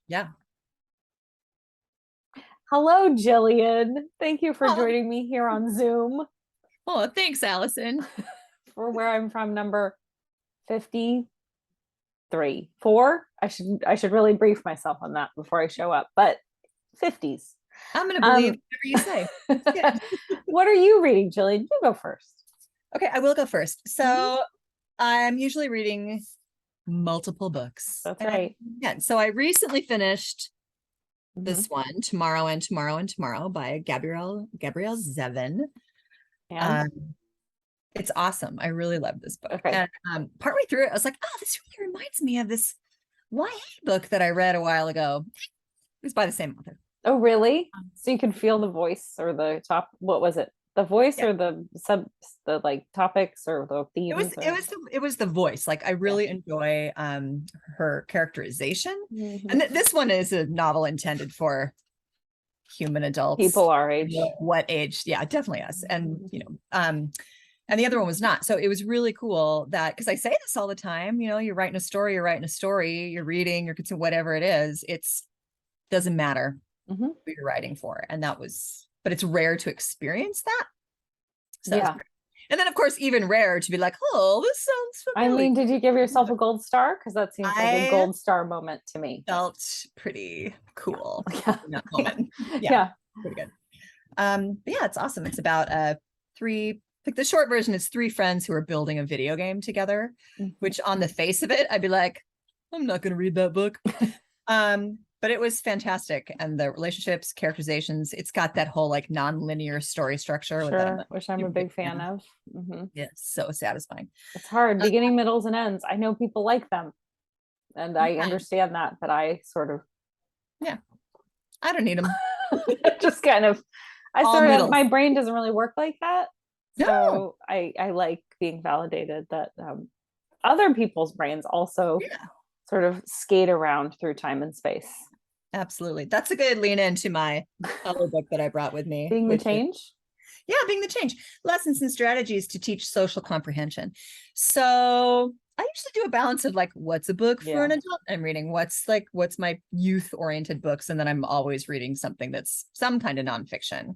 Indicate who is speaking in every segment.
Speaker 1: Yeah.
Speaker 2: Hello, Gillian. Thank you for
Speaker 1: Oh,
Speaker 2: joining me here on Zoom
Speaker 1: oh, thanks, Allison.
Speaker 2: for where I'm from, number 53. 4. I should really brief myself on that before I show up, but 50s.
Speaker 1: I'm gonna believe
Speaker 2: Um,
Speaker 1: whatever you say. That's good.
Speaker 2: what are you reading, Gillian? You go first.
Speaker 1: Okay, I will go first.
Speaker 2: Mhm.
Speaker 1: So I'm usually reading multiple books.
Speaker 2: That's
Speaker 1: And
Speaker 2: right.
Speaker 1: yeah, so I recently finished
Speaker 2: Hmm.
Speaker 1: this one, Tomorrow and Tomorrow and Tomorrow by Gabrielle Zevin.
Speaker 2: And
Speaker 1: Um, it's awesome. I really love this book.
Speaker 2: okay.
Speaker 1: And partway through it, I was like, oh, this really reminds me of this YA book that I read a while ago. It was by the same author.
Speaker 2: Oh, really? So you can feel the voice or the top. What was it? The voice
Speaker 1: Yeah.
Speaker 2: or the like topics or the
Speaker 1: It was
Speaker 2: themes
Speaker 1: it
Speaker 2: or
Speaker 1: was it was the voice. Like I
Speaker 2: yeah.
Speaker 1: really enjoy her characterization.
Speaker 2: Hmm.
Speaker 1: And this one is a novel intended for human adults.
Speaker 2: People our age.
Speaker 1: What age? Yeah, definitely us. And and the other one was not. So it was really cool that because I say this all the time, you're writing a story, you're reading, you're consuming whatever it is, it's doesn't matter
Speaker 2: Hmm.
Speaker 1: who you're writing for. And that was, but it's rare to experience that. So that was
Speaker 2: Yeah.
Speaker 1: pretty. And then of course, even rarer to be like, oh, this sounds
Speaker 2: I
Speaker 1: familiar.
Speaker 2: mean, did you give yourself a gold star? Because that seems like a
Speaker 1: I
Speaker 2: gold star moment to me.
Speaker 1: felt pretty cool
Speaker 2: Yeah.
Speaker 1: in that
Speaker 2: Yeah.
Speaker 1: moment. Yeah,
Speaker 2: Yeah.
Speaker 1: pretty good. But yeah, it's awesome. It's about three, like the short version is three friends who are building a video game together,
Speaker 2: Mhm.
Speaker 1: which on the face of it, I'd be like, I'm not gonna read that book. But it was fantastic. And the relationships, characterizations, it's got that whole like non-linear story structure with that I'm
Speaker 2: Sure,
Speaker 1: a
Speaker 2: which I'm a
Speaker 1: super big
Speaker 2: big fan
Speaker 1: fan.
Speaker 2: of. Hmm.
Speaker 1: Yeah, so satisfying.
Speaker 2: It's hard,
Speaker 1: Uh,
Speaker 2: beginning, middles, and ends. I know people like them, and I
Speaker 1: yeah,
Speaker 2: understand that, but I sort of
Speaker 1: yeah, I don't need them.
Speaker 2: just kind of, I
Speaker 1: All
Speaker 2: sort of,
Speaker 1: middles.
Speaker 2: my brain doesn't really work like that.
Speaker 1: No,
Speaker 2: So I like being validated that other people's brains also
Speaker 1: yeah,
Speaker 2: sort of skate around through time and space.
Speaker 1: absolutely. That's a good lean into my other book that I brought with me,
Speaker 2: Being the
Speaker 1: which is
Speaker 2: change.
Speaker 1: yeah, being the change. Lessons and strategies to teach social comprehension. So I usually do a balance of like, what's a book for
Speaker 2: Yeah.
Speaker 1: an adult I'm reading? What's my youth oriented books? And then I'm always reading something that's some kind of nonfiction.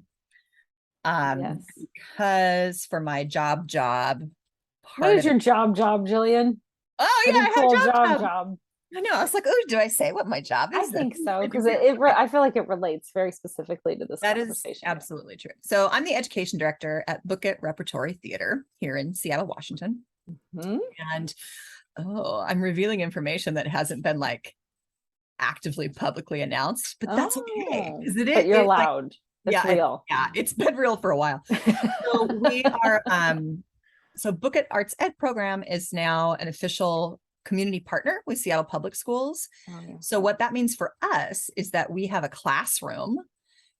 Speaker 2: Yes.
Speaker 1: Because for my job,
Speaker 2: What
Speaker 1: part
Speaker 2: is
Speaker 1: of
Speaker 2: your
Speaker 1: it.
Speaker 2: job, Jillian?
Speaker 1: Oh yeah,
Speaker 2: Pretty
Speaker 1: I had
Speaker 2: cool
Speaker 1: a job.
Speaker 2: job.
Speaker 1: I know. I was like, oh, do I say what my job
Speaker 2: I
Speaker 1: is?
Speaker 2: think so
Speaker 1: I do
Speaker 2: because
Speaker 1: here.
Speaker 2: I feel like it relates very specifically to this
Speaker 1: That is
Speaker 2: conversation.
Speaker 1: absolutely true. So I'm the education director at Book It Repertory Theater here in Seattle, Washington.
Speaker 2: Hmm.
Speaker 1: And oh, I'm revealing information that hasn't been like actively publicly announced, but that's okay
Speaker 2: Oh,
Speaker 1: because
Speaker 2: but you're
Speaker 1: like
Speaker 2: allowed. It's real.
Speaker 1: yeah, it's been real for a while. So we are so Book It Arts Ed program is now an official community partner with Seattle Public Schools.
Speaker 2: Oh, yeah.
Speaker 1: So what that means for us is that we have a classroom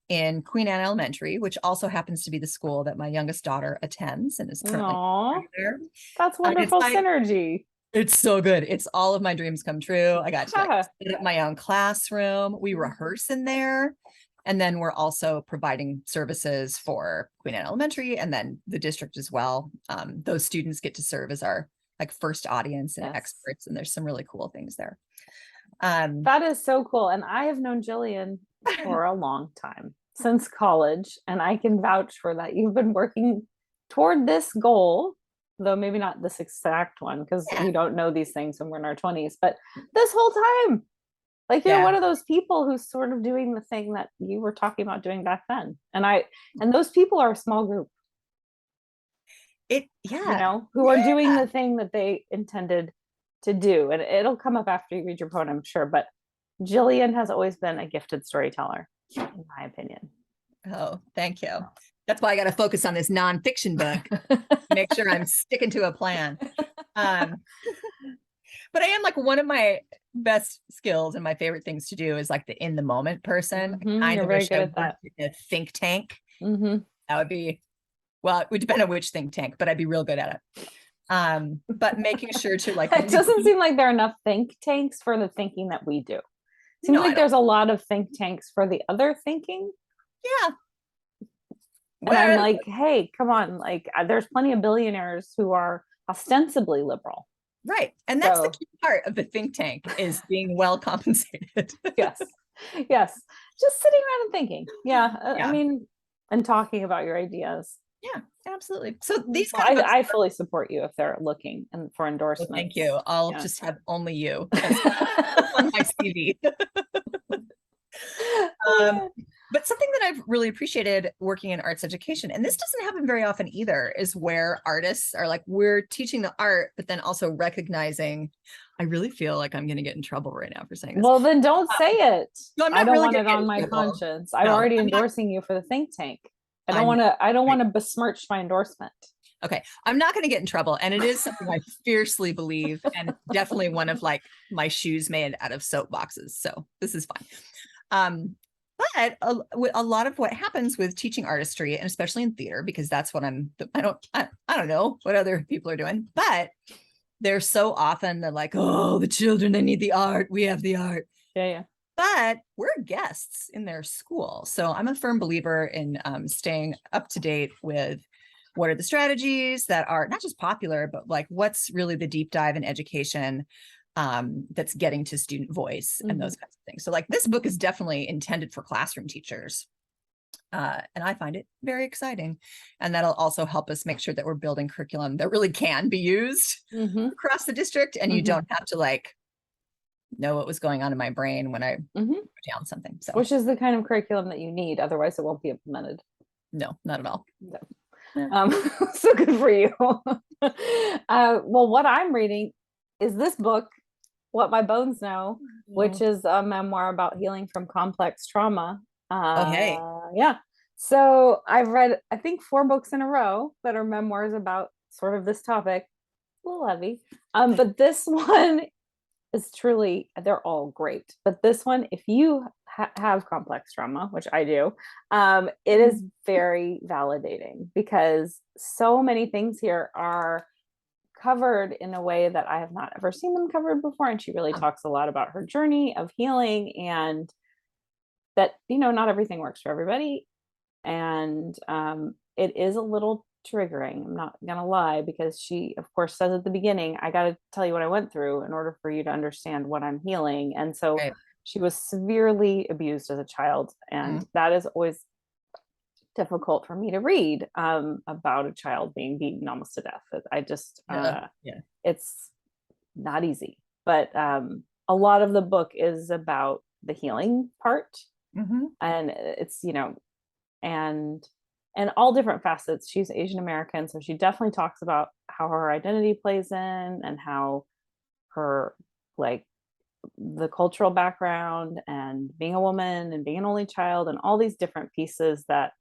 Speaker 1: in Queen Anne Elementary, which also happens to be the school that my youngest daughter attends and is currently
Speaker 2: Aw,
Speaker 1: there.
Speaker 2: that's
Speaker 1: And
Speaker 2: wonderful synergy.
Speaker 1: it's so good. It's all of my dreams come true. I got to like
Speaker 2: Ha.
Speaker 1: set up my own classroom. We rehearse in there. And then we're also providing services for Queen Anne Elementary and then the district as well. Those students get to serve as our like first audience and
Speaker 2: Yes.
Speaker 1: experts, and there's some really cool things there. Um,
Speaker 2: That is so cool. And I have known Jillian for a long time, since college, and I can vouch for that. You've been working toward this goal, though maybe not this exact one, because
Speaker 1: yeah,
Speaker 2: we don't know these things when we're in our 20s, but this whole time, like you're
Speaker 1: yeah,
Speaker 2: one of those people who's sort of doing the thing that you were talking about doing back then. And those people are a small group,
Speaker 1: yeah,
Speaker 2: who are doing the thing that they intended to do. And it'll come up after you read your poem, I'm sure. But Jillian has always been a gifted storyteller, in my opinion.
Speaker 1: Oh, thank you. That's why I got to focus on this nonfiction book. Make sure I'm sticking to a plan. Um, but I am like one of my best skills and my favorite things to do is like the in the moment person. I kind
Speaker 2: You're
Speaker 1: of
Speaker 2: very
Speaker 1: wish
Speaker 2: good
Speaker 1: I
Speaker 2: at that.
Speaker 1: worked in a think tank.
Speaker 2: Hmm.
Speaker 1: That would be, well, it would depend on which think tank, but I'd be real good at it. But making sure to like
Speaker 2: It doesn't seem like there are enough think tanks for the thinking that we do. Seems
Speaker 1: no, I
Speaker 2: like
Speaker 1: don't.
Speaker 2: there's a lot of think tanks for the other thinking.
Speaker 1: Yeah.
Speaker 2: And I'm
Speaker 1: Where
Speaker 2: like, hey, come on. Like, there's plenty of billionaires who are ostensibly liberal.
Speaker 1: Right. And that's the
Speaker 2: So
Speaker 1: key part of the think tank, is being well compensated.
Speaker 2: yes, yes, just sitting around and thinking. Yeah, I
Speaker 1: Yeah.
Speaker 2: mean, and talking about your ideas.
Speaker 1: Yeah, absolutely. So these
Speaker 2: Well,
Speaker 1: kind of books,
Speaker 2: I fully support you if they're looking and for
Speaker 1: well, thank
Speaker 2: endorsements.
Speaker 1: you. I'll
Speaker 2: Yeah.
Speaker 1: just have only you as on my CV. Um, but something that I've really appreciated working in arts education, and this doesn't happen very often either, is where artists are like, we're teaching the art, but then also recognizing, I really feel like I'm going to get in trouble right now for saying this.
Speaker 2: Well, then don't say it.
Speaker 1: No, I'm
Speaker 2: I
Speaker 1: not
Speaker 2: don't
Speaker 1: really
Speaker 2: want
Speaker 1: going
Speaker 2: it
Speaker 1: to get
Speaker 2: on
Speaker 1: in
Speaker 2: my
Speaker 1: trouble.
Speaker 2: conscience. I'm
Speaker 1: No,
Speaker 2: already
Speaker 1: I'm not.
Speaker 2: endorsing you for the think tank. I don't
Speaker 1: I'm
Speaker 2: want to. I don't
Speaker 1: right.
Speaker 2: want to besmirch my endorsement.
Speaker 1: Okay, I'm not going to get in trouble, and it is something I fiercely believe, and definitely one of like my shoes made out of soap boxes. So this is fine. But a lot of what happens with teaching artistry, and especially in theater, because that's what I don't know what other people are doing, but they're so often they're like, oh, the children, they need the art. We have the art.
Speaker 2: Yeah, yeah.
Speaker 1: But we're guests in their school. So I'm a firm believer in staying up to date with what are the strategies that are not just popular, but like what's really the deep dive in education that's getting to student voice and those kinds of things. So like this book is definitely intended for classroom teachers. And I find it very exciting. And that'll also help us make sure that we're building curriculum that really can be used across the district. And you don't have to like know what was going on in my brain when I wrote down something. So,
Speaker 2: which is the kind of curriculum that you need. Otherwise, it won't be implemented.
Speaker 1: no, not at all.
Speaker 2: No.
Speaker 1: Yeah.
Speaker 2: So good for you. Well, what I'm reading is this book, What My Bones Know, which is a memoir about healing from complex trauma.
Speaker 1: Okay.
Speaker 2: Yeah. So I've read, I think, 4 books in a row that are memoirs about sort of this topic. A little heavy. But this one is truly, they're all great. But this one, if you have complex trauma, which I do, it is very validating because so many things here are covered in a way that I have not ever seen them covered before. And she really talks a lot about her journey of healing, and that, not everything works for everybody. And it is a little triggering. I'm not gonna lie, because she, of course, says at the beginning, I got to tell you what I went through in order for you to understand what I'm healing. And so
Speaker 1: Right.
Speaker 2: she was severely abused as a child, and that is always difficult for me to read, about a child being beaten almost to death. I just,
Speaker 1: Yeah.
Speaker 2: it's not easy. But a lot of the book is about the healing part, and it's, and all different facets. She's Asian American, so she definitely talks about how her identity plays in, and how her, like, the cultural background, and being a woman, and being an only child, and all these different pieces that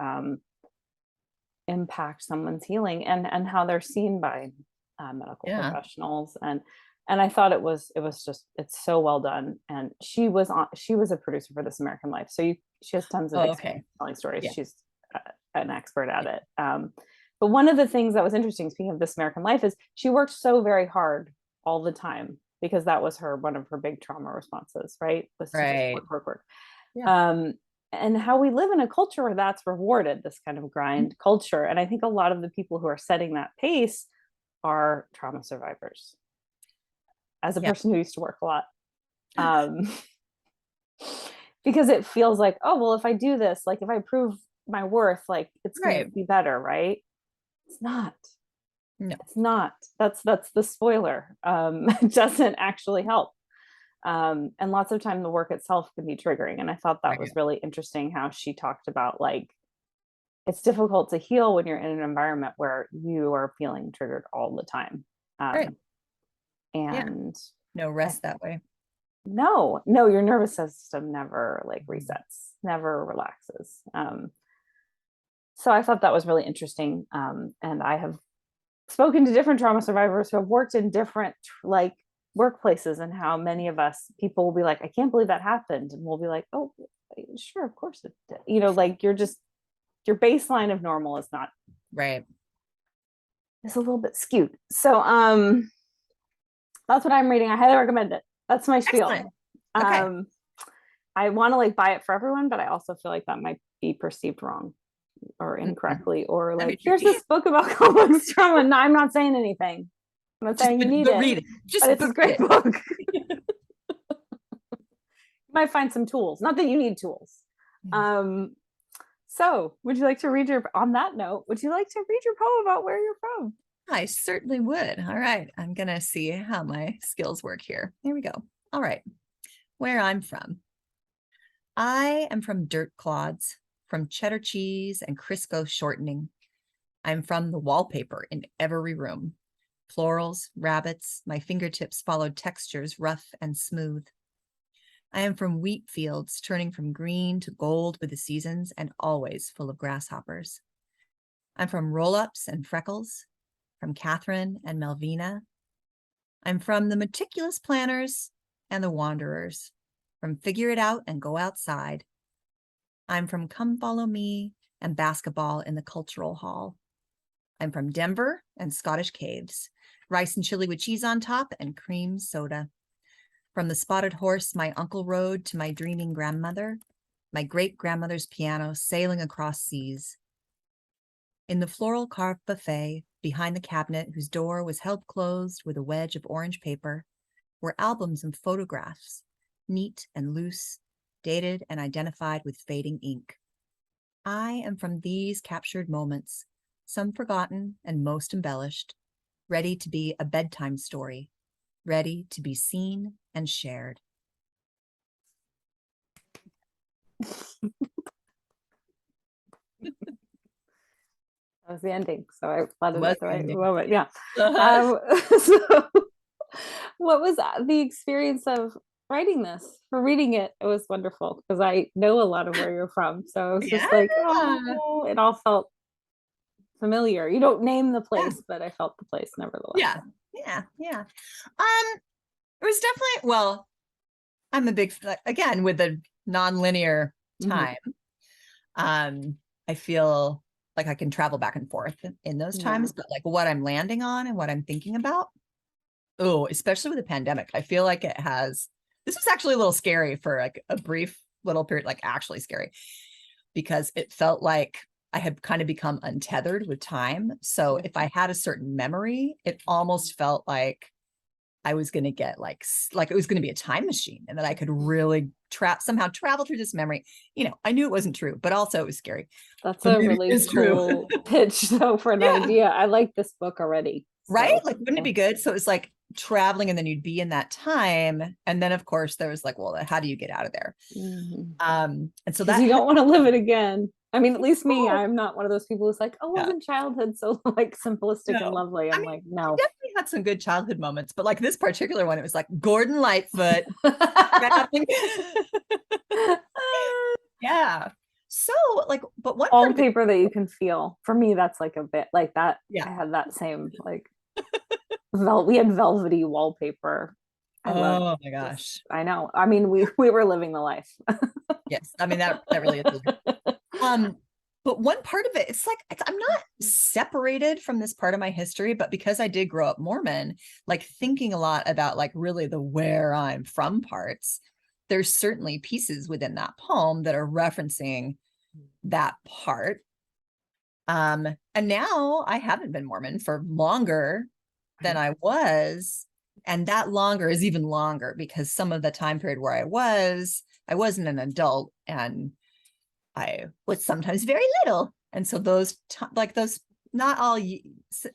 Speaker 2: impact someone's healing, and how they're seen by medical professionals. And I thought it's so well done. And she was a producer for This American Life, so she has tons of experience telling stories.
Speaker 1: Yeah.
Speaker 2: She's an expert at it. But one of the things that was interesting, speaking of This American Life, is she worked so very hard all the time, because that was one of her big trauma responses, right? Was to just work.
Speaker 1: Yeah.
Speaker 2: And how we live in a culture where that's rewarded, this kind of grind culture. And I think a lot of the people who are setting that pace are trauma survivors. As a person who used to work a lot, because it feels like, oh, well, if I do this, like if I prove my worth, like it's going to be better, right? It's not.
Speaker 1: No.
Speaker 2: It's not. That's the spoiler. It doesn't actually help. And lots of time the work itself can be triggering. And I thought that was really interesting, how she talked about, like, it's difficult to heal when you're in an environment where you are feeling triggered all the time. And
Speaker 1: no rest that way.
Speaker 2: No, your nervous system never like resets, never relaxes. So I thought that was really interesting. And I have spoken to different trauma survivors who have worked in different like workplaces, and how many of us, people will be like, I can't believe that happened. And we'll be like, oh, sure, of course it did. Like your baseline of normal is not
Speaker 1: right.
Speaker 2: It's a little bit skewed. So that's what I'm reading. I highly recommend it. That's my spiel.
Speaker 1: Okay.
Speaker 2: I want to like buy it for everyone, but I also feel like that might be perceived wrong or incorrectly, or like, here's this book about complex trauma. No, I'm not saying anything. I'm not saying you need
Speaker 1: but
Speaker 2: it,
Speaker 1: read it. Just
Speaker 2: but it's a
Speaker 1: read
Speaker 2: great
Speaker 1: it.
Speaker 2: book. You might find some tools. Not that you need tools. So would you like to read on that note, would you like to read your poem about where you're from?
Speaker 1: I certainly would. All right. I'm going to see how my skills work here. Here we go. All right. Where I'm from. I am from dirt clods, from cheddar cheese and Crisco shortening. I'm from the wallpaper in every room. Florals, rabbits, my fingertips followed textures rough and smooth. I am from wheat fields, turning from green to gold with the seasons and always full of grasshoppers. I'm from roll-ups and freckles, from Catherine and Melvina. I'm from the meticulous planners and the wanderers, from figure it out and go outside. I'm from come follow me and basketball in the cultural hall. I'm from Denver and Scottish caves, rice and chili with cheese on top and cream soda. From the spotted horse my uncle rode to my dreaming grandmother, my great-grandmother's piano sailing across seas. In the floral carved buffet behind the cabinet whose door was held closed with a wedge of orange paper were albums and photographs, neat and loose, dated and identified with fading ink. I am from these captured moments, some forgotten and most embellished, ready to be a bedtime story, ready to be seen and shared.
Speaker 2: That was the ending, so I thought it was the right
Speaker 1: ending.
Speaker 2: moment. Yeah. So what was the experience of writing this? For reading it, it was wonderful because I know a lot of where you're from. So it was just like, oh, it all felt familiar. You don't name the place, but I felt the place nevertheless.
Speaker 1: Yeah. It was definitely, well, I'm a big, again, with the non-linear time. I feel like I can travel back and forth in those times, but like what I'm landing on and what I'm thinking about, especially with the pandemic, I feel like this was actually a little scary for like a brief little period, like actually scary, because it felt like I had kind of become untethered with time. So if I had a certain memory, it almost felt like I was going to get like it was going to be a time machine and that I could really somehow travel through this memory. I knew it wasn't true, but also it was scary.
Speaker 2: That's a really cool pitch though for an idea. I like this book already.
Speaker 1: Right? Like, wouldn't it be good? So it's like traveling and then you'd be in that time. And then of course there was like, well, how do you get out of there? And so that
Speaker 2: you don't want to live it again. I mean, at least me, I'm not one of those people who's like, oh, wasn't childhood so like simplistic and lovely? I'm like, no.
Speaker 1: I definitely had some good childhood moments, but like this particular one, it was like Gordon Lightfoot. Yeah. So like, but one
Speaker 2: wallpaper that you can feel. For me, that's like a bit like that.
Speaker 1: Yeah.
Speaker 2: I had that same like we had velvety wallpaper.
Speaker 1: Oh my gosh.
Speaker 2: I know. I mean, we were living the life.
Speaker 1: Yes. I mean, that really is. But one part of it, it's like, I'm not separated from this part of my history, but because I did grow up Mormon, like thinking a lot about like really the where I'm from parts, there's certainly pieces within that poem that are referencing that part. And now I haven't been Mormon for longer than I was. And that longer is even longer because some of the time period where I wasn't an adult and I was sometimes very little. And so those not all,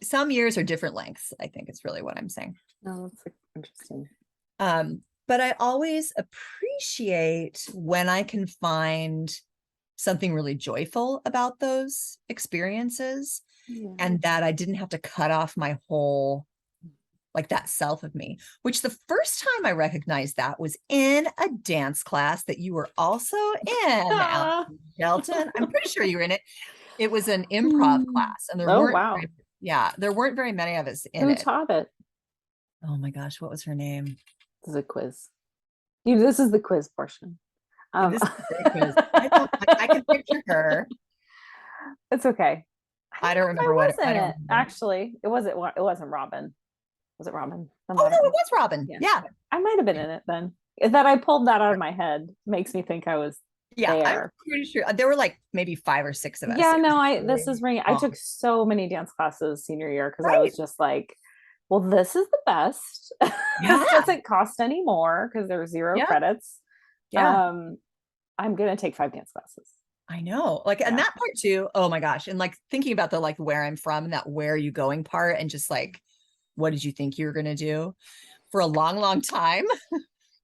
Speaker 1: some years are different lengths, I think is really what I'm saying.
Speaker 2: Oh, that's interesting.
Speaker 1: But I always appreciate when I can find something really joyful about those experiences and that I didn't have to cut off my whole, like that self of me, which the first time I recognized that was in a dance class that you were also in, Shelton. I'm pretty sure you were in it. It was an improv class and there weren't very many of us in it.
Speaker 2: Who taught it?
Speaker 1: Oh my gosh, what was her name?
Speaker 2: This is a quiz. This is the quiz portion.
Speaker 1: This is a great quiz. I can picture her.
Speaker 2: It's okay.
Speaker 1: I don't remember what it was.
Speaker 2: Actually, it wasn't Robin. Was it Robin?
Speaker 1: Oh no, it was Robin. Yeah.
Speaker 2: I might have been in it then. That I pulled that out of my head makes me think I was there.
Speaker 1: I'm pretty sure there were like maybe 5 or 6 of us.
Speaker 2: Yeah, no, this is ringing. I took so many dance classes senior year because I was just like, well, this is the best.
Speaker 1: Yeah.
Speaker 2: This doesn't cost any more because there's 0
Speaker 1: Yeah.
Speaker 2: credits.
Speaker 1: Yeah.
Speaker 2: I'm gonna take 5 dance classes.
Speaker 1: I know. Like, and
Speaker 2: Yeah.
Speaker 1: that part too. Oh my gosh. And like thinking about the like where I'm from and that where are you going part and just like, what did you think you were gonna do? For a long, long time,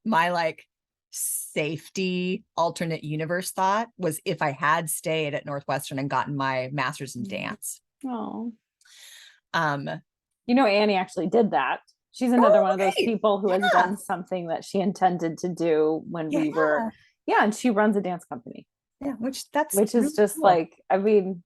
Speaker 1: my like safety alternate universe thought was if I had stayed at Northwestern and gotten my master's in dance.
Speaker 2: Oh,
Speaker 1: Um,
Speaker 2: Annie actually did that. She's another one of those
Speaker 1: right.
Speaker 2: people who has
Speaker 1: Yeah.
Speaker 2: done something that she intended to do when we were,
Speaker 1: Yeah.
Speaker 2: and she runs a dance company,
Speaker 1: Yeah. Which that's
Speaker 2: which is
Speaker 1: really
Speaker 2: just
Speaker 1: cool.
Speaker 2: like, I mean,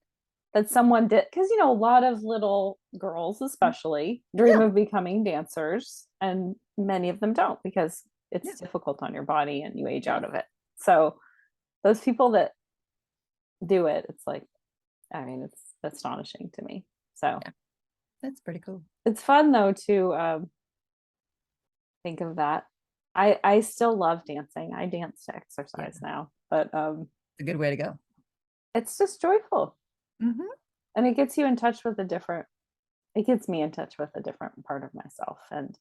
Speaker 2: that someone did, because a lot of little girls especially dream
Speaker 1: Yeah.
Speaker 2: of becoming dancers, and many of them don't because
Speaker 1: Yeah.
Speaker 2: it's difficult on your body and you age
Speaker 1: Yeah.
Speaker 2: out of it. So those people that do it, it's like, I mean, it's astonishing to me. So
Speaker 1: Yeah. That's pretty cool.
Speaker 2: it's fun though to think of that. I still love dancing. I dance to exercise now, but
Speaker 1: It's a good way to go.
Speaker 2: it's just joyful,
Speaker 1: Mm-hmm.
Speaker 2: and it gets you in touch with a different. It gets me in touch with a different part of myself, and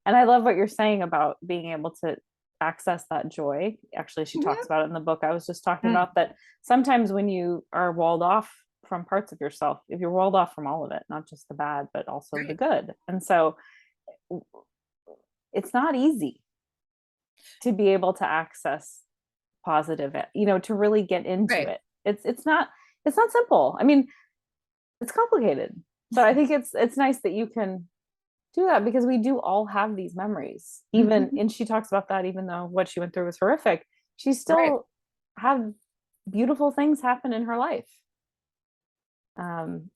Speaker 2: I love what you're saying about being able to access that joy. Actually, she talks about it in the book I was just talking
Speaker 1: Mm-hmm.
Speaker 2: about, that sometimes when you are walled off from parts of yourself, if you're walled off from all of it, not just the bad but also the
Speaker 1: Right.
Speaker 2: good, and so it's not easy to be able to access positive, to really get into
Speaker 1: Right.
Speaker 2: it. It's not simple. I mean, it's complicated, but I think it's nice that you can do that, because we do all have these memories. Even,
Speaker 1: Mm-hmm.
Speaker 2: and she talks about that, even though what she went through was horrific, she
Speaker 1: Right.
Speaker 2: still had beautiful things happen in her life. Um,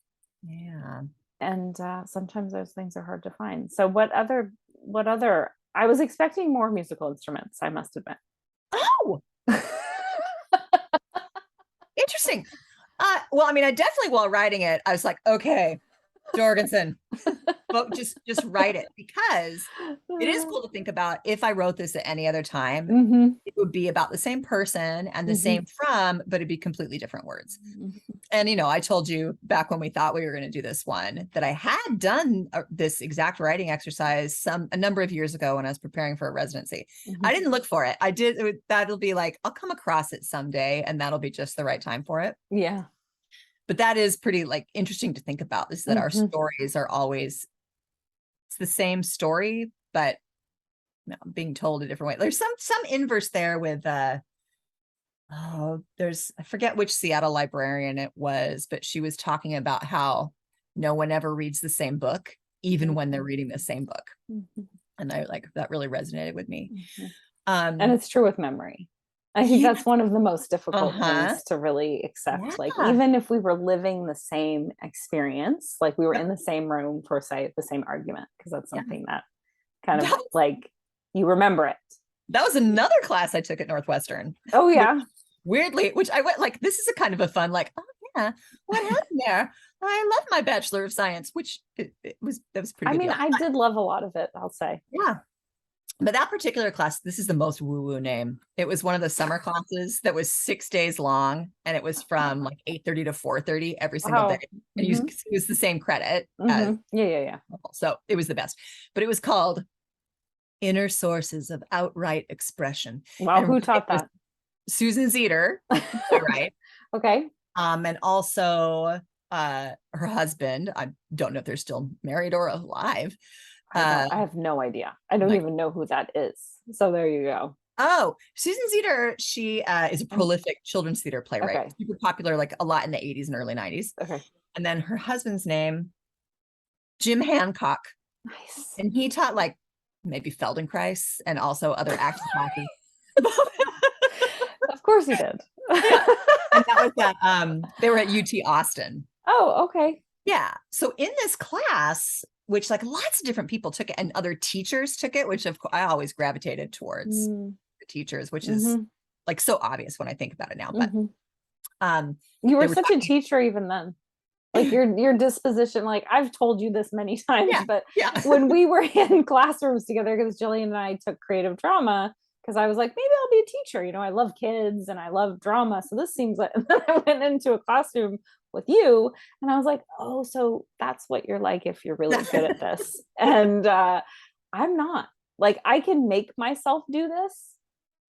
Speaker 1: Yeah.
Speaker 2: and sometimes those things are hard to find. So what other I was expecting more musical instruments, I must admit.
Speaker 1: Oh, interesting. Well, I mean, I definitely while writing it, I was like, okay, Jorgensen, but just write it, because it is cool to think about if I wrote this at any other time,
Speaker 2: Mm-hmm.
Speaker 1: it would be about the same person and the
Speaker 2: Mm-hmm.
Speaker 1: same from, but it'd be completely different words. And I told you back when we thought we were going to do this one that I had done this exact writing exercise a number of years ago when I was preparing for a residency.
Speaker 2: Mm-hmm.
Speaker 1: I didn't look for it. I did. That'll be like, I'll come across it someday and that'll be just the right time for it.
Speaker 2: Yeah.
Speaker 1: But that is pretty like interesting to think about, is that our
Speaker 2: Mm-hmm.
Speaker 1: stories are always, it's the same story, but being told a different way. There's some inverse there with I forget which Seattle librarian it was, but she was talking about how no one ever reads the same book, even when they're reading the same book.
Speaker 2: Mm-hmm.
Speaker 1: And I like that really resonated with me.
Speaker 2: Mm-hmm. And it's true with memory. I think
Speaker 1: Yeah.
Speaker 2: that's one of the most difficult
Speaker 1: Uh-huh.
Speaker 2: things to really accept.
Speaker 1: Yeah.
Speaker 2: Like, even if we were living the same experience, like we were
Speaker 1: Yep.
Speaker 2: in the same room for, say, the same argument, because that's
Speaker 1: Yeah.
Speaker 2: something that kind of
Speaker 1: That,
Speaker 2: like you remember it.
Speaker 1: that was another class I took at Northwestern.
Speaker 2: Oh, yeah.
Speaker 1: Weirdly, which I went like, this is a kind of a fun, like, oh yeah, what happened there? I love my Bachelor of Science, which that was pretty
Speaker 2: I
Speaker 1: good
Speaker 2: mean,
Speaker 1: deal.
Speaker 2: I did love a lot of it, I'll say.
Speaker 1: Yeah. But that particular class, this is the most woo-woo name. It was one of the summer classes that was 6 days long, and it was from like 8:30 to 4:30 every single day.
Speaker 2: Wow.
Speaker 1: And
Speaker 2: Mm-hmm.
Speaker 1: it was the same credit as
Speaker 2: Mm-hmm. Yeah.
Speaker 1: so it was the best. But it was called Inner Sources of Outright Expression.
Speaker 2: Wow.
Speaker 1: And
Speaker 2: Who taught that?
Speaker 1: Susan Zeter, right?
Speaker 2: Okay.
Speaker 1: And also her husband. I don't know if they're still married or alive.
Speaker 2: I have no idea. I don't even know who that is. So there you go.
Speaker 1: Oh, Susan Zeter, she is a prolific children's theater playwright.
Speaker 2: Okay.
Speaker 1: Super popular, like a lot in the 80s and early 90s.
Speaker 2: Okay.
Speaker 1: And then her husband's name, Jim Hancock.
Speaker 2: Nice.
Speaker 1: And he taught like maybe Feldenkrais and also other acting classes.
Speaker 2: Of course he did.
Speaker 1: And that was they were at UT Austin.
Speaker 2: Oh, okay.
Speaker 1: Yeah. So in this class, which like lots of different people took it and other teachers took it, which of course I always gravitated towards the teachers, which is like so obvious when I think about it now. But
Speaker 2: you were such a teacher even then. Like your disposition, like I've told you this many times, but when we were in classrooms together, because Gillian and I took creative drama, because I was like, maybe I'll be a teacher. You know, I love kids and I love drama. So this seems like, and then I went into a classroom with you and I was like, oh, so that's what you're like if you're really good at this. And I'm not. Like, I can make myself do this,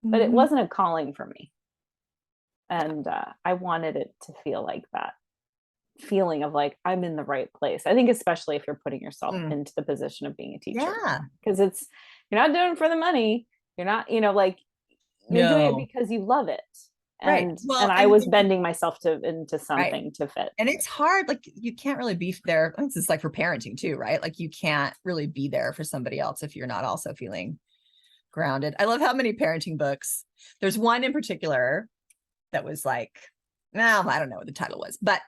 Speaker 2: but it wasn't a calling for me. And I wanted it to feel like that feeling of like, I'm in the right place. I think, especially if you're putting yourself into the position of being a teacher, because you're not doing it for the money. You're not, you know, like, you're doing it because you love it. And
Speaker 1: Well,
Speaker 2: and I was bending myself into something to fit.
Speaker 1: And it's hard. Like, you can't really be there. This is like for parenting too, right? Like, you can't really be there for somebody else if you're not also feeling grounded. I love how many parenting books. There's one in particular that was like, no, I don't know what the title was, but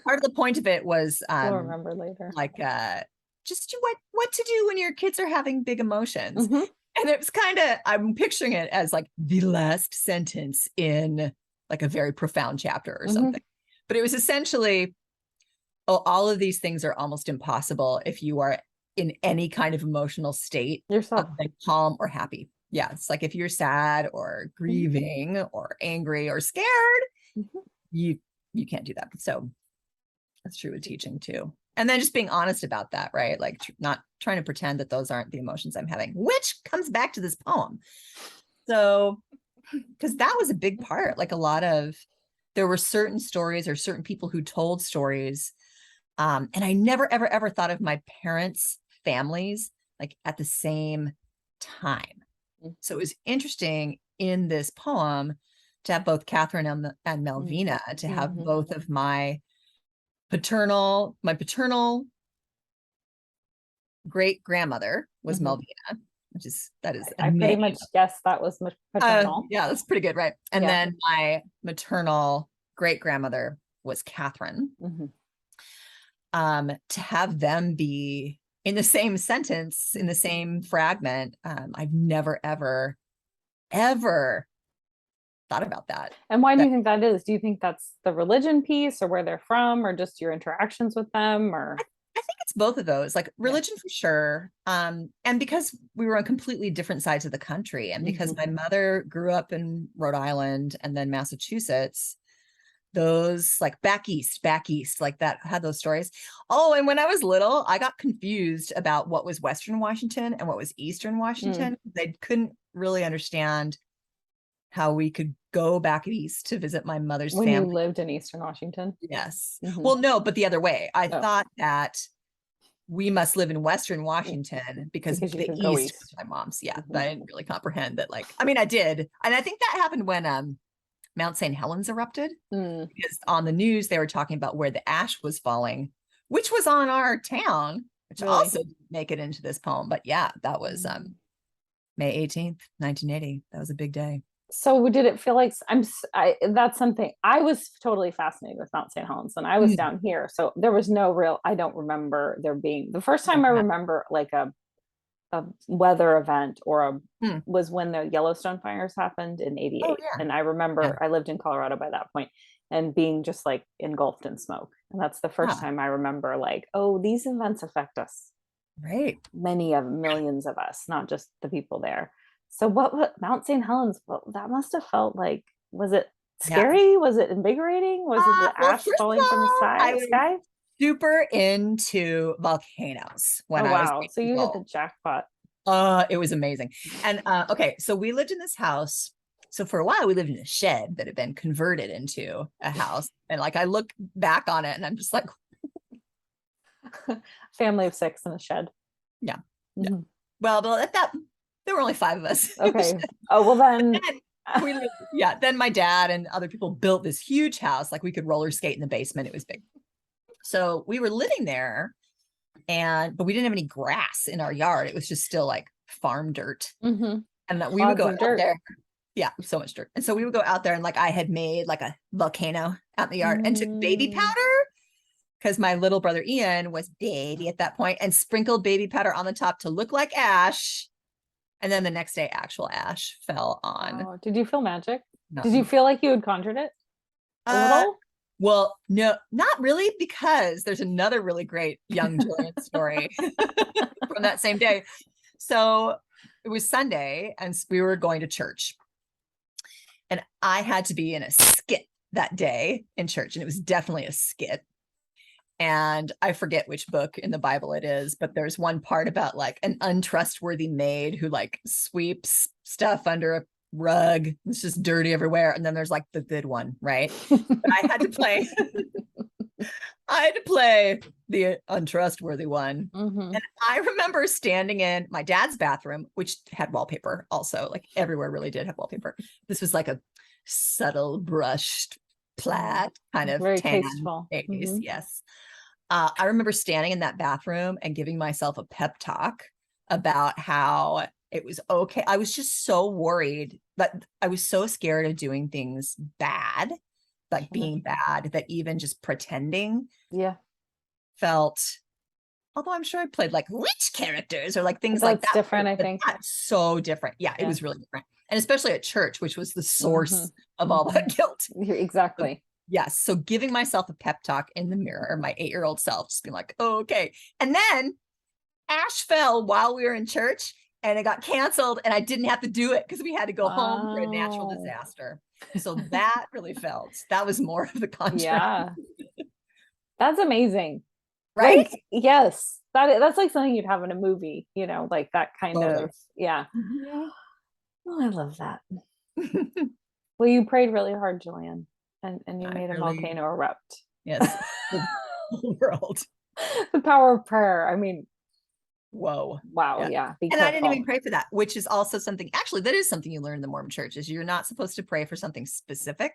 Speaker 1: part of the point of it was
Speaker 2: I'll remember later.
Speaker 1: Like just what to do when your kids are having big emotions. And it was kind of, I'm picturing it as like the last sentence in like a very profound chapter or something. But it was essentially, all of these things are almost impossible if you are in any kind of emotional state,
Speaker 2: yourself,
Speaker 1: like calm or happy. Yeah, it's like if you're sad or grieving or angry or scared, you can't do that. So that's true with teaching too. And then just being honest about that, right? Like, not trying to pretend that those aren't the emotions I'm having, which comes back to this poem. So, because that was a big part, like there were certain stories or certain people who told stories. And I never, ever, ever thought of my parents' families like at the same time. So it was interesting in this poem to have both Catherine and Melvina, to have both of my paternal great grandmother was Melvina, that is
Speaker 2: I pretty much guessed that was paternal.
Speaker 1: Yeah, that's pretty good, right? And then my maternal great grandmother was Catherine. To have them be in the same sentence, in the same fragment, I've never ever thought about that.
Speaker 2: And why do you think that is? Do you think that's the religion piece, or where they're from, or just your interactions with them? Or
Speaker 1: I think it's both of those, like religion for sure. And because we were on completely different sides of the country, and because my mother grew up in Rhode Island and then Massachusetts, those like back east, like that had those stories. Oh, and when I was little, I got confused about what was Western Washington and what was Eastern Washington. They couldn't really understand how we could go back east to visit my mother's family.
Speaker 2: When you lived in Eastern Washington?
Speaker 1: Yes. Well, no, but the other way. I thought that we must live in Western Washington because the east was my mom's. But I didn't really comprehend that. Like, I mean, I did. And I think that happened when Mount St. Helens erupted, because on the news, they were talking about where the ash was falling, which was on our town, which also didn't make it into this poem. But yeah, that was May 18th, 1980. That was a big day.
Speaker 2: So did it feel like that's something I was totally fascinated with Mount St. Helens, and I was down here. So there was no real, I don't remember there being, the first time I remember like a weather event was when the Yellowstone fires happened in 88. And I remember I lived in Colorado by that point and being just like engulfed in smoke. And that's the first time I remember like, oh, these events affect us.
Speaker 1: Right.
Speaker 2: Many of millions of us, not just the people there. So what Mount St. Helens, that must have felt like, was it scary? Was it invigorating? Was it the ash falling from the sky?
Speaker 1: Super into volcanoes when I was
Speaker 2: so you hit the jackpot.
Speaker 1: It was amazing. And okay, so we lived in this house. So for a while we lived in a shed that had been converted into a house, and like I look back on it and I'm just like
Speaker 2: family of 6 in a shed.
Speaker 1: Well, that there were only 5 of us.
Speaker 2: Okay. Oh, well then
Speaker 1: then my dad and other people built this huge house, like we could roller skate in the basement. It was big. So we were living there, but we didn't have any grass in our yard. It was just still like farm dirt. And we would go out there. Yeah, so much dirt. And so we would go out there, and like I had made like a volcano out in the yard and took baby powder, because my little brother Ian was baby at that point, and sprinkled baby powder on the top to look like ash. And then the next day, actual ash fell on.
Speaker 2: Oh, did you feel magic?
Speaker 1: Nothing.
Speaker 2: Did you feel like you had conjured it? A little?
Speaker 1: Well, no, not really, because there's another really great young Gillian story from that same day. So it was Sunday and we were going to church. And I had to be in a skit that day in church. And it was definitely a skit. And I forget which book in the Bible it is, but there's one part about like an untrustworthy maid who like sweeps stuff under a rug. It's just dirty everywhere. And then there's like the good one, right? But I had to play the untrustworthy one. And I remember standing in my dad's bathroom, which had wallpaper also, like everywhere really did have wallpaper. This was like a subtle brushed plaid kind of
Speaker 2: Very
Speaker 1: tan
Speaker 2: tasteful.
Speaker 1: 80s. Yes. I remember standing in that bathroom and giving myself a pep talk about how it was okay. I was just so worried, but I was so scared of doing things bad, like being bad, that even just pretending felt, although I'm sure I played like witch characters or like things like that.
Speaker 2: That's different, I think.
Speaker 1: That's so different. Yeah, it was really different. And especially at church, which was the source of all that guilt.
Speaker 2: Exactly.
Speaker 1: Yes. So giving myself a pep talk in the mirror, my 8-year-old self, just being like, oh, okay. And then Ash fell while we were in church and it got canceled and I didn't have to do it because we had to go home for a natural disaster. So that really felt, that was more of the contrast.
Speaker 2: Yeah. That's amazing.
Speaker 1: Right?
Speaker 2: Like, yes. That's like something you'd have in a movie, you know, like that kind of, yeah. Oh, I love that. Well, you prayed really hard, Gillian, and you made a volcano erupt.
Speaker 1: Yes. The whole world.
Speaker 2: The power of prayer. I mean,
Speaker 1: whoa.
Speaker 2: Wow. Yeah.
Speaker 1: And I didn't even pray for that, which is also something, actually, that is something you learn in the Mormon church, is you're not supposed to pray for something specific.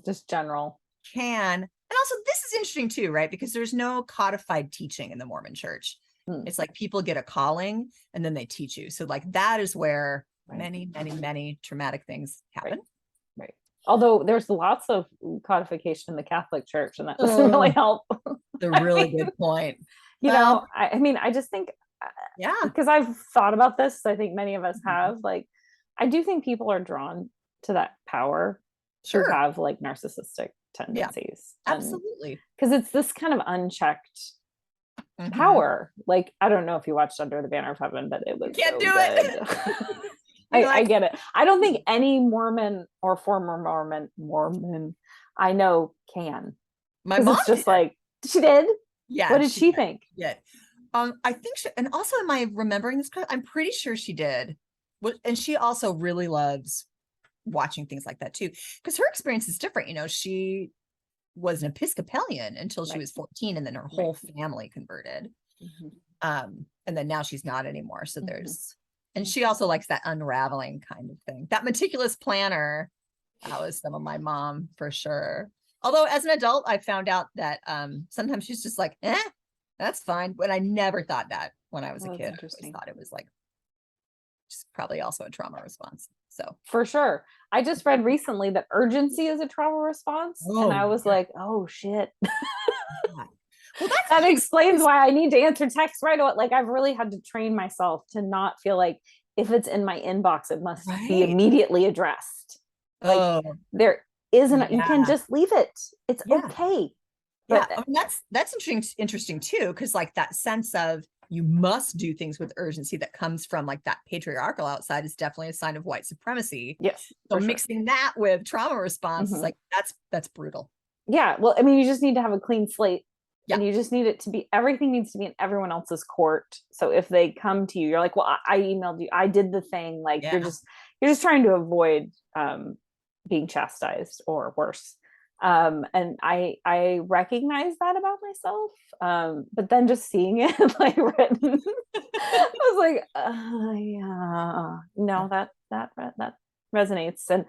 Speaker 2: Just general.
Speaker 1: And also this is interesting too, right? Because there's no codified teaching in the Mormon church. It's like people get a calling and then they teach you. So like that is where many, many, many traumatic things happen.
Speaker 2: Right. Although there's lots of codification in the Catholic Church, and that doesn't really help.
Speaker 1: A really good point.
Speaker 2: You know, I mean, I just think, because I've thought about this, I think many of us have, like, I do think people are drawn to that power who have like narcissistic tendencies.
Speaker 1: Absolutely.
Speaker 2: Because it's this kind of unchecked power. Like, I don't know if you watched Under the Banner of Heaven, but it was
Speaker 1: can't do it.
Speaker 2: I get it. I don't think any Mormon or former Mormon I know can.
Speaker 1: My mom
Speaker 2: it's just like, she did.
Speaker 1: Yeah.
Speaker 2: What did she think?
Speaker 1: Yeah. I think and also, am I remembering this correct? I'm pretty sure she did. And she also really loves watching things like that too, because her experience is different. You know, she was an Episcopalian until she was 14, and then her whole family converted. And then now she's not anymore. So there's, and she also likes that unraveling kind of thing. That meticulous planner, that was some of my mom for sure. Although as an adult, I found out that sometimes she's just like, that's fine. But I never thought that when I was a kid. I always thought it was like, just probably also a trauma response. So
Speaker 2: for sure. I just read recently that urgency is a trauma response. And I was like, oh shit.
Speaker 1: Well,
Speaker 2: that explains why I need to answer text right away. Like, I've really had to train myself to not feel like if it's in my inbox, it must be immediately addressed. Like, there isn't, you can just leave it. It's okay.
Speaker 1: But I mean, that's interesting too, because like that sense of you must do things with urgency that comes from like that patriarchal outside is definitely a sign of white supremacy.
Speaker 2: Yes.
Speaker 1: So mixing that with trauma response is like, that's brutal.
Speaker 2: Yeah. Well, I mean, you just need to have a clean slate. And you just need it to be, everything needs to be in everyone else's court. So if they come to you, you're like, well, I emailed you, I did the thing. Like, you're just trying to avoid being chastised or worse. And I recognize that about myself. But then just seeing it like written, I was like, yeah, no, that resonates. And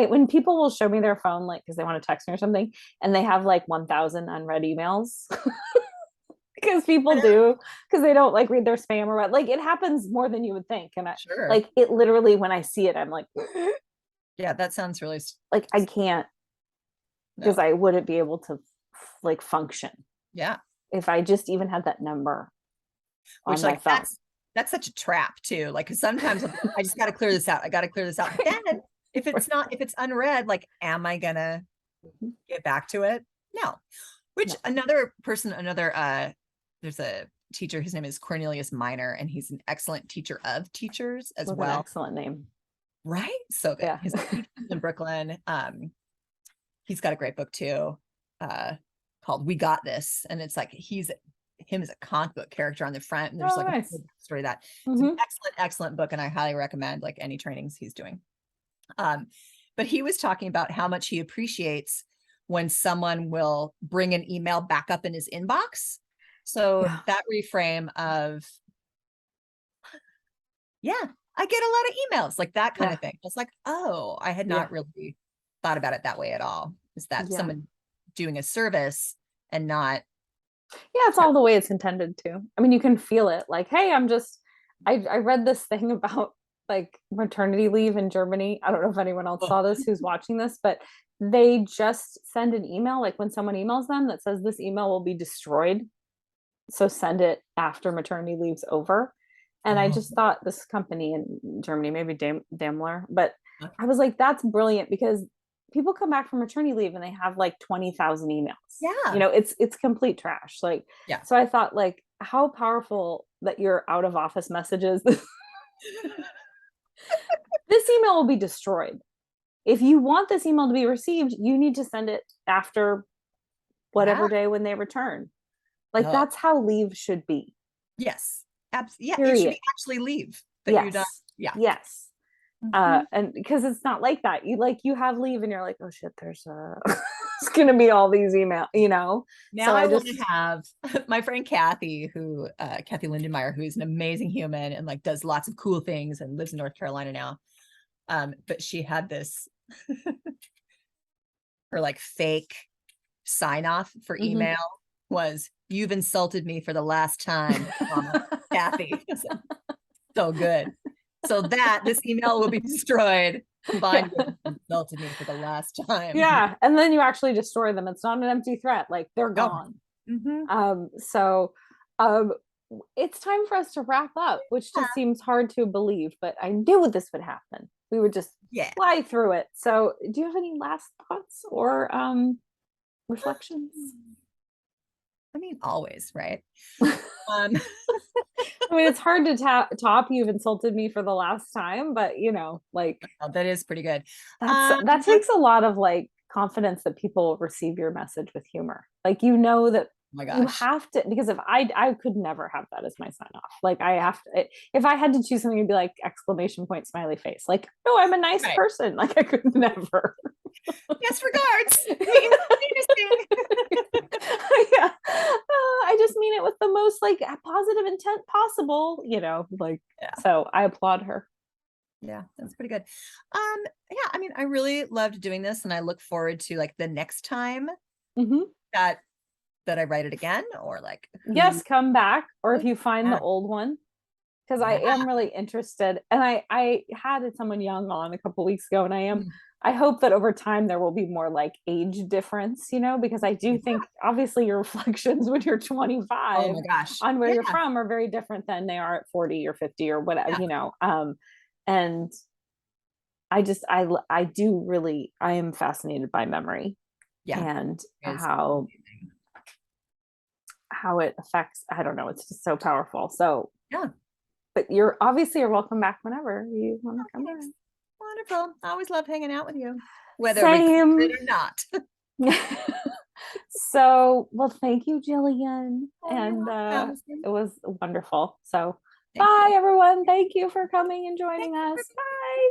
Speaker 2: when people will show me their phone, like, because they want to text me or something, and they have like 1,000 unread emails, because people do, because they don't like read their spam or what, like, it happens more than you would think. And I, like, it literally, when I see it, I'm like,
Speaker 1: yeah, that sounds really
Speaker 2: like, I can't, because I wouldn't be able to like function.
Speaker 1: Yeah.
Speaker 2: If I just even had that number.
Speaker 1: Which, like, that's such a trap too. Like, cause sometimes I just got to clear this out. I got to clear this out. But then if it's unread, like, am I gonna get back to it? No. Which another person, there's a teacher. His name is Cornelius Minor, and he's an excellent teacher of teachers as
Speaker 2: What an
Speaker 1: well.
Speaker 2: excellent name.
Speaker 1: Right? So good.
Speaker 2: Yeah.
Speaker 1: He's in Brooklyn. He's got a great book too, called We Got This. And it's like him as a comic book character on the front. And there's
Speaker 2: Oh,
Speaker 1: like
Speaker 2: nice.
Speaker 1: a story of that. It's
Speaker 2: Mhm.
Speaker 1: an excellent, excellent book. And I highly recommend like any trainings he's doing. But he was talking about how much he appreciates when someone will bring an email back up in his inbox. So
Speaker 2: Yeah.
Speaker 1: that reframe of, yeah, I get a lot of emails, like that kind
Speaker 2: Yeah.
Speaker 1: of thing. It's like, oh, I had
Speaker 2: Yeah.
Speaker 1: not really thought about it that way at all. Is that
Speaker 2: Yeah.
Speaker 1: someone doing a service and not,
Speaker 2: Yeah, it's all the way it's intended to. I mean, you can feel it. Like, hey, I read this thing about like maternity leave in Germany. I don't know if anyone else saw this who's watching this, but they just send an email, like when someone emails them that says this email will be destroyed. So send it after maternity leave's over. And I just thought this company in Germany, maybe Daimler, but I was like, that's brilliant because people come back from maternity leave and they have like 20,000 emails.
Speaker 1: Yeah.
Speaker 2: You know, it's complete trash. Like,
Speaker 1: Yeah.
Speaker 2: so I thought like how powerful that your out of office messages. This email will be destroyed. If you want this email to be received, you need to send it after whatever day when they return. Like that's how leave should be.
Speaker 1: Yes. Absolutely. Yeah.
Speaker 2: Period.
Speaker 1: It should be actually leave that
Speaker 2: yes.
Speaker 1: you don't. Yeah.
Speaker 2: Yes. And because it's not like that. You have leave and you're like, oh shit, there's it's gonna be all these emails, you know.
Speaker 1: Now
Speaker 2: so
Speaker 1: I want to have my friend Kathy, Kathy Lindenmeyer, who's an amazing human and like does lots of cool things and lives in North Carolina now. But she had this her like fake sign off for email was, "You've insulted me for the last time, Kathy." So good. So that this email will be destroyed, combined with insulted me for the last time.
Speaker 2: Yeah. And then you actually destroy them. It's not an empty threat. Like they're gone. So it's time for us to wrap up, which just seems hard to believe, but I knew this would happen. We would just fly through it. So do you have any last thoughts or reflections?
Speaker 1: I mean, always, right?
Speaker 2: I mean, it's hard to top. You've insulted me for the last time, but you know, like
Speaker 1: that is pretty good.
Speaker 2: That takes a lot of like confidence that people receive your message with humor. Like, you know, that
Speaker 1: my gosh.
Speaker 2: You have to, because if I could never have that as my sign off. Like I have to, if I had to choose something, it'd be like exclamation point, smiley face. Like, no, I'm a nice person. Like I could never.
Speaker 1: Yes, regards.
Speaker 2: Yeah. I just mean it with the most like positive intent possible, you know, like, so I applaud her.
Speaker 1: Yeah, that's pretty good. Yeah, I mean, I really loved doing this and I look forward to like the next time that I write it again, or like
Speaker 2: yes, come back, or if you find the old one, because I am really interested. And I had someone young on a couple weeks ago, and I hope that over time there will be more like age difference, you know, because I do think obviously your reflections when you're 25 on where you're from are very different than they are at 40 or 50 or whatever, you know. And I am fascinated by memory and how it affects, I don't know, it's just so powerful. So but you're welcome back whenever you want to come back.
Speaker 1: Wonderful. I always love hanging out with you, whether
Speaker 2: Same.
Speaker 1: we or not.
Speaker 2: So, well, thank you, Gillian. And it was wonderful. So bye everyone. Thank you for coming and joining us. Bye.